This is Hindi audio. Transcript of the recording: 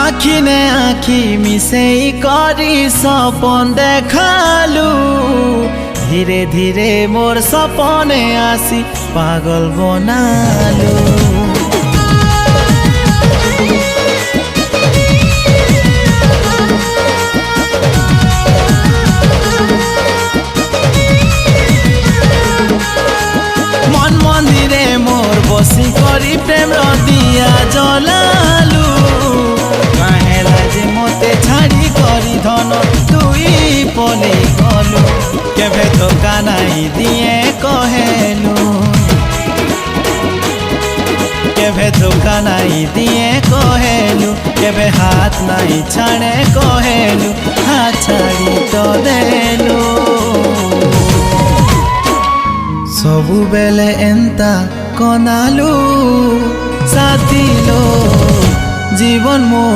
आखि ने आखि मिसेई करी सपन देखालू धीरे धीरे मोर सपने आसी पागल बनालू मन मंदिरे मोर बसी करी प्रेम दिया जलालू काहेला जे मते छाड़ी करी धन तुई पले गलू केभे धोखा नाई दिए कहेलू केभे धोखा नाई दिए कहेलू केभे हाथ नाई छाड़े कहेलू हाथ छाड़ी तो देलू सबु बेले एंता कनालू साथी लो जीवन मो